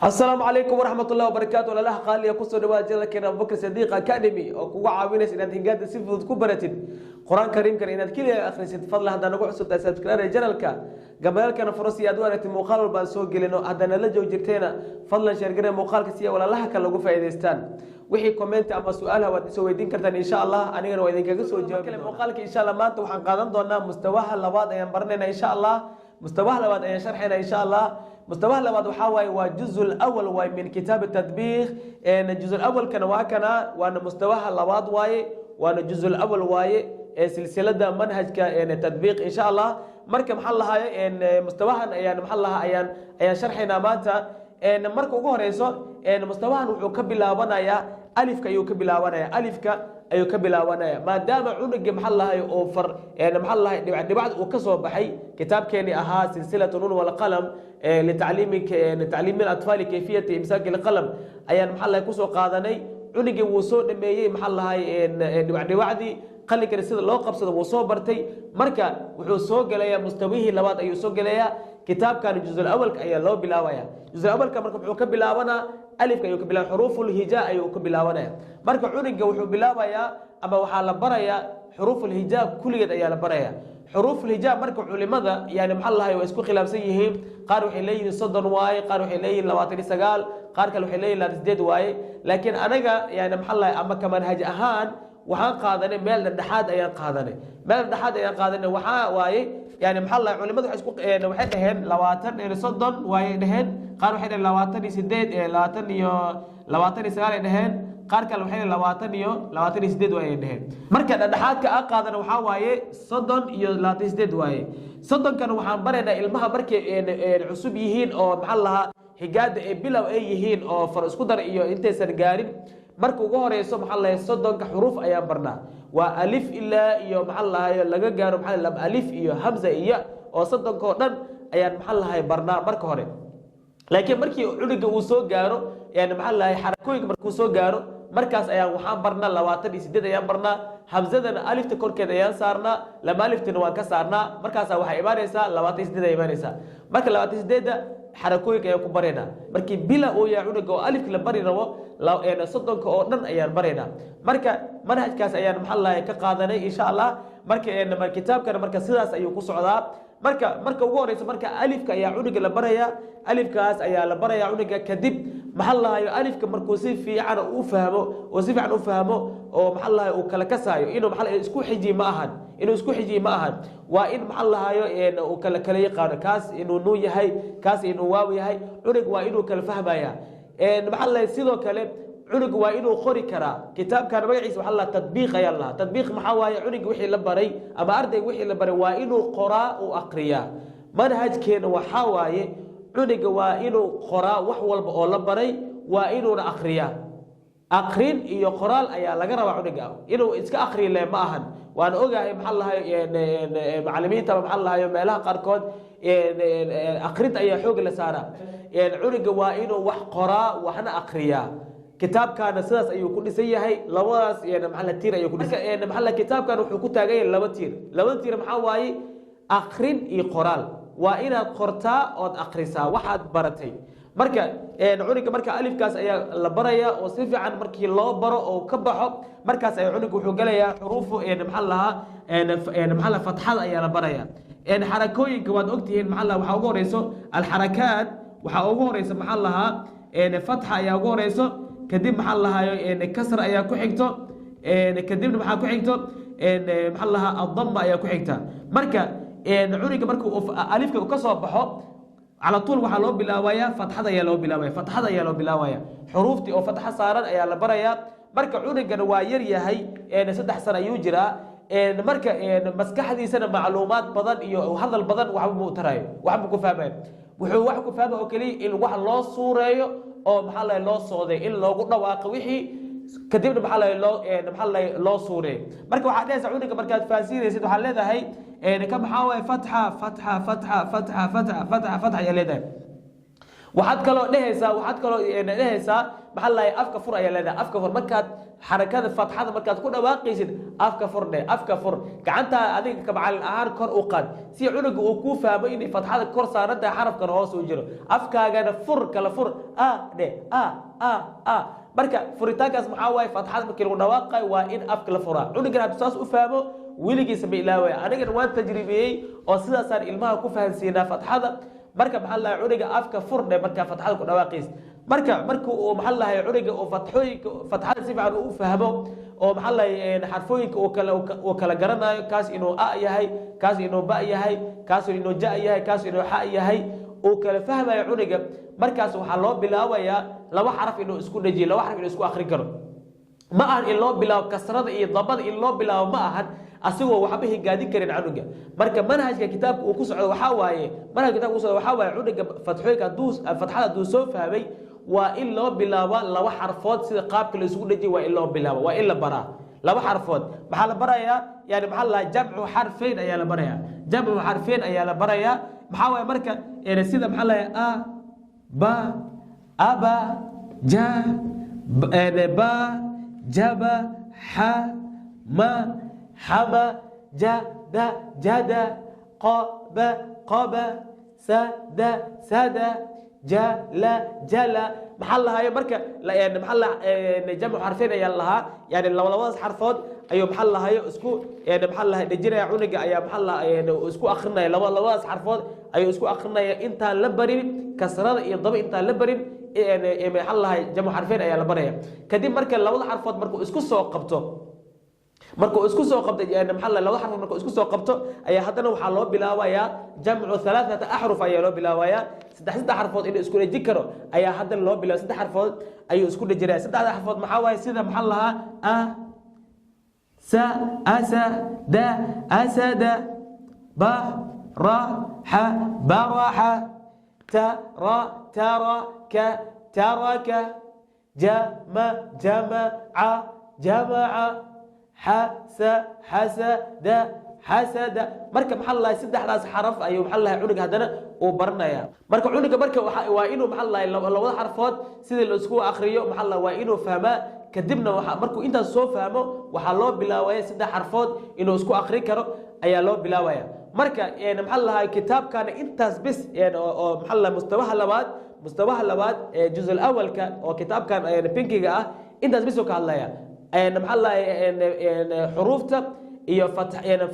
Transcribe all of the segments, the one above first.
السلام عليكم ورحمة الله وبركاته. الله قال لي قصة رواية كنا أبو بكر الصديق أكاديمي أو كوع عوينس إن هنجاد سيف كبرتين قرآن كريم كان إن كل آخر ست فضل هذا نقول سوت سبسكرايب رجالك قبل كان فرصي أدوار مقال بالسوق لأنه هذا نلجوا جرتنا فضلا شرقنا مقال كسيا ولا الله كان لقوا فايدستان وحي كومنت أما سؤالها وتسوي دين كرتن إن شاء الله أنا وإذا كجسوا جواب كلام مقالك إن شاء الله ما أنتم حنقادم دونا مستواها اللباد أيام برننا إن شاء الله مستواها اللباد أيام شرحنا إن شاء الله مستواه لبعض وحاوي والجزء الأول واي من كتاب التطبيق إن الجزء الأول كان واكنا وأنا مستواه لبعض واي وأنا الجزء الأول واي سلسلة منهج كان تطبيق إن شاء الله مركب محلها إن مستواها يعني محلها أيان شرحنا ماتا إن مركب جوهريسو إن مستواها وكبلا ونايا ألف كيو كبلا ونايا ألف أيو كبلا ونايا ما دام عنق محلها أوفر يعني محلها بعد وكسر بحي كتاب كاني أها سلسلة نون والقلم لتعليم الأطفال كيفية إمساك القلم أيان محلها كسر قادني عنق وصول مية محلها بعد وعدي قال لك رسالة لو قبضة وصول برتي مركا وحصول جليا مستويه لبعض أيو صول جليا كتاب كان الجزء الأول أي لو بلاويا الجزء الأول كان مركب حكم بلاونا ألف كيو كبلا حروف الهجاء أيو كبلاونا مركب عنق وحو بلاويا أما وحال برايا حروف الهجاء كل يد أيال برايا حروف الهجاء مركب علماء يعني محلها يسكو خلاف سيهم قالوا حلين صدر واي قالوا حلين لواتري سجال قالوا حلين لا تزداد واي لكن أنا يعني محلها أما كمان هج أهان وحان قادني مال الدحاد أيان قادني مال الدحاد أيان قادني وحا واي يعني محل علماء حسكو waxay dhaheen 20 soddon way dhaheen qaar waxay dhaheen 29 ay dhaheen qaar kale waxay 28 way dhaheen marka dhadhaxaadka aan qaadana waxa waaye 30 iyo 28 waaye 30 kan waxaan bareynaa ilmaha markay cusub yihiin oo maxal laha higaada ee bilow ay yihiin oo far isku dar iyo intaysan gaarin marka ugu horeyso maxal laha 30 ka xuruuf ayaan barnaa waa alif ilaa iyo maxal laha laga gaaro maxal lab alif iyo hamza iyo oo 30 ko dhan ayaan maxal laha barnaa marka hore laakiin markii cunuga uu soo gaaro yani maxal laha xarakooyinka markuu soo gaaro markaas ayaan waxaan barnaa 28 ayaan barnaa hamzadana alifta korkeeda ayaan saarnaa lama aliftana waan ka saarnaa markaas waxa imaanaysa 28 ay imaanaysa marka 28 حركويك يا كبرنا مركي بلا أو يا عندك أو ألف كلا برينا لو أنا صدق أو نن أيان برينا مركا منهج كاس أيان محلا كقاضي إن شاء الله مركا أنا مركتاب كان مركا سلاس أيو قصعدا مركا ووريس مركا ألف كيا عندك لبريا ألف كاس أيا لبريا عندك كذب محلا أيو ألف كمركوسي في عن أفهمه وسيف عن أفهمه أو محلا وكلا كسايو إنه محلا إسكو حجي معهن إنه إسكو حجي معهن وإن محلا أيو إنه وكلا كلا يقان كاس إنه نو يهاي كاس إنه واو يهاي عنق وإنه كلا فهمايا إن محلا يصيروا كلام عنق وإنه خوري كرا كتاب كان مجلس محلا تطبيق يا الله تطبيق محاوية عنق وحي لبري أما أردك وحي لبري وإنه قراء وأقرياء منهج كان وحاوية عنق وإنه قراء وحول لبري وإنه أقرياء أقرين إيو قرال أيا لقرا وعنق إنه إسك أقري لا معهن وأنا أوجع محلها معلمين تبع محلها يوم لها قاركود أقريت أيا حوج لسارة يعني عنق وإنه وحقراء وحنا أقرياء كتاب كان أساس أيو كل سيء لواس يعني محل تير أيو كل يعني محل كتاب كانوا حكوتا جاي لوتير محاواي أقرين إقرال وإن قرتا أو أقرسا واحد برتين مركا عنق مركا ألف كاس أي لبريا وصيف عن مركي الله برا أو كبحه مركز أي عنق وحجليا حروف يعني محلها يعني محل فتحة أي لبريا يعني حركوي كمان أكتين محلها وحوجوريسو الحركات وحوجوريسو محلها يعني فتحة أي جوريسو كدب محلها يعني كسر أي كحكتو يعني كدب محل كحكتو يعني محلها الضم أي كحكتها مركا يعني عنق مركو ألف كسر بحه على طول waxaa loo bilaabayaa fatxada ayaa loo bilaabaya xuruuftii oo fatxa saaran ayaa la barayaa marka cunugana waa yar yahay 3 sano ayuu jiraa marka maskaxdiisana macluumaad badan iyo hadal badan waxba mu tarayo waxba ku fahmay wuxuu wax ku fahmaa oo kaliya in wax loo suureeyo oo maxaa loo sooday in loogu dhawaaqo wixii kadibna maxaa loo suureeyo marka waxa dhaysa cunuga markaad faasiinaysid waxa leedahay كم حاوي فتحة يا ليدا waxaad kaloo dhehaysaa maxaa la afka fur ayaa leedahay afka fur markaad xarakada fatxada markaad ku dhawaaqaysid afka fur dheh afka fur gacanta adiga ka macallin ahaan kor u qaad si cunuga uu ku fahmo in fatxada kor saaran tahay xarafkan hoos u jiro afkaagana fur kala fur dheh marka furitaankaas maxaa waaye fatxada markii lagu dhawaaqay waa in afka la furaa cunugan hadduu saas u fahmo weligiisa ma ilaawaya anigana waan tajribeeyey oo sidaasaan ilmaha ku fahansiinaa fatxada marka maxaa la cuniga afka furdhe marka fatxada ku dhawaaqays marka uu maxaa la cuniga oo fatxada si fiican u fahmo oo maxaa la xarfooyinka oo kala garanayo kaas inuu a yahay kaas inuu ba yahay kaas inuu ja yahay kaas inuu xa yahay oo kala fahmayo cuniga markaas waxaa loo bilaabayaa laba xaraf inuu isku dhajiyo laba xaraf inuu isku akhrin karo ma ahan in loo bilaabo kasrada iyo dabada in loo bilaabo ma ahan asigoo waxba higaadin karin cunuga marka manhajka kitaabka uu ku socdo waxaa waaye cunuga fatxooyinka fatxada hadduu soo fahmay waa in loo bilaaba laba xarfood sida qaabka la isugu dhajiyo waa in loo bilaabo waa in la baraa laba xarfood maxaa la barayaa yani maxaa la jamcu xarfayn ayaa la barayaa jamcu xarfayn ayaa la barayaa maxaa waaye marka sida maxaa la a ba aba ja ba jaba xa ma xama jada jada qaba qaba sada sada jala jala maxaa lahayo marka jamcu xarfayn ayaa lahaa yani labadaas xarfood ayuu maxaa lahayo isku maxaa lahay dhejinaya cuniga ayaa maxaa isku akrinaya labadaas xarfood ayuu isku akrinaya intaan la barin kasrada iyo daba intaan la barin maxaa lahay jamcu xarfayn ayaa la baraya kadib marka labada xarfood markuu isku soo qabto labada xarfood markuu isku soo qabto ayaa haddana waxaa loo bilaabayaa jamcu alaaata axruf ayaa loo bilaabayaa saddex xarfood inuu isku dhejin karo ayaa haddana loo bilaaba saddex xarfood ayuu isku dhejinaya saddexda xarfood maxaa waaye sida maxaa lahaa sa asa da asada ba ra xa baraxa tara taraka taraka jama jamaca jamaca xasada xasada marka maxaa la saddexdaas xaraf ayuu maxaa la cuniga haddana uu baranaya marka cuniga marka waa inuu maxaa la labada xarfood sidii la isku akhriyo maxaa la waa inuu fahmaa kadibna markuu intaas soo fahmo waxaa loo bilaabaya saddex xarfood inuu isku akhri karo ayaa loo bilaabaya marka maxaa la kitaabkana intaas bis oo maxaa la mustawaha labaad juz al-awwalka oo kitaabkan pinkiga ah intaas bis oo ka hadlaya maxaa la xuruufta iyo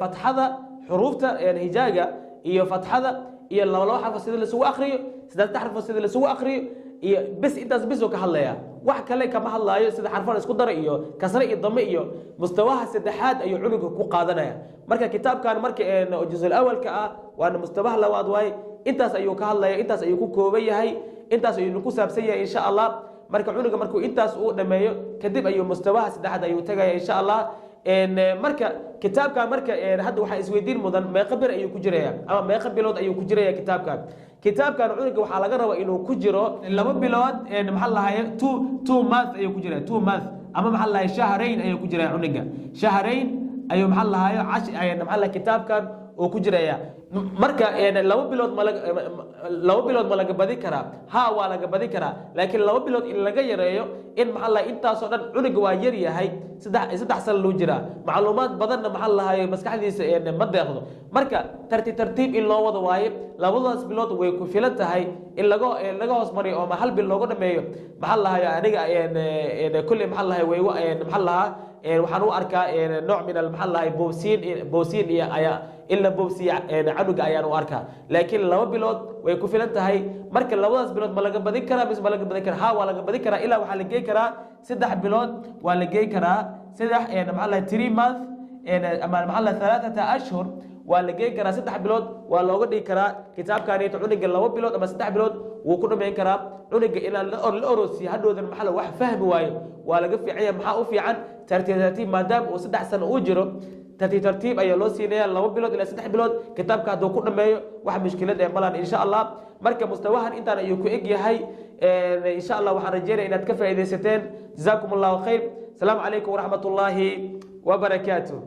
fatxada xuruufta hijaaga iyo fatxada iyo laba xarfood sida la isugu akhriyo saddex xarfood sida la isugu akhriyo iyo bis intaas bis oo ka hadlaya wax kale kama hadlaayo sida xarfan isku dara iyo kasre iyo dame iyo mustawaha saddexaad ayuu cunuga ku qaadanaya marka kitaabkan marka juzul awalka ah waana mustawaha labaad waaye intaas ayuu ka hadlaya intaas ayuu ku kooban yahay intaas ayuu ku saabsan yahay insha Allah marka cunuga markuu intaas uu dhameeyo kadib ayuu mustawaha saddexaad ayuu tagaya insha Allah marka kitaabkan marka hadda waxa isweydiin mudan meeqa bir ayuu ku jiraya ama meeqa bilood ayuu ku jiraya kitaabkan cunuga waxa laga rabaa inuu ku jiro 2 bilood maxaa la hayaa 2 month ayuu ku jiraya 2 month ama maxaa la hayaa shahrayn ayuu ku jiraya cunuga shahrayn ayuu maxaa la hayaa maxaa la kitaabkan oo ku jiraya marka 2 bilood ma laga badi karaa ha waa laga badi karaa laakiin 2 bilood in laga yareeyo in maxaa la intaas oo dhan cunuga waa yar yahay saddex sano loo jira macluumaad badanna maxaa la hayo maskaxdiisa ma deeqdo marka tartiib in loo wado waaye labadaas bilood way ku filan tahay in laga hoos mariyo oo hal bil loogu dhameeyo maxaa la hayo aniga kulli maxaa la hayo way maxaa la waxaan u arkaa nooc min maxaa la hayo boosiin iyo ayaa illa boosiya canuga ayaan u arkaa laakiin 2 bilood way ku filan tahay marka labadaas bilood ma laga badin karaa mise ma laga badin karaa ha waa laga badin karaa ilaa waxa la geey karaa 3 bilood waa la geey karaa 3 maxaa la 3 month ama maxaa la 3 ashhur waa la geey karaa 3 bilood waa looga dhigi karaa kitaabkaani cunuga 2 bilood ama 3 bilood wuu ku dhameyn karaa cunuga inaan la orosiyo hadhoodan maxaa la wax fahmi waayo waa laga fiicaya maxaa u fiican tartiib maadaama uu 3 sano uu jiro tartiib ayaa loo siinaya 2 bilood ilaa 3 bilood kitaabka hadduu ku dhameeyo wax mushkilad ee malan insha Allah marka mustawahan intaan ayuu ku eg yahay insha Allah waxaan rajeynayaa inaad ka faa'iideysateen jazakumullahu khayr assalamu alaykum wa rahmatullahi wa barakatuh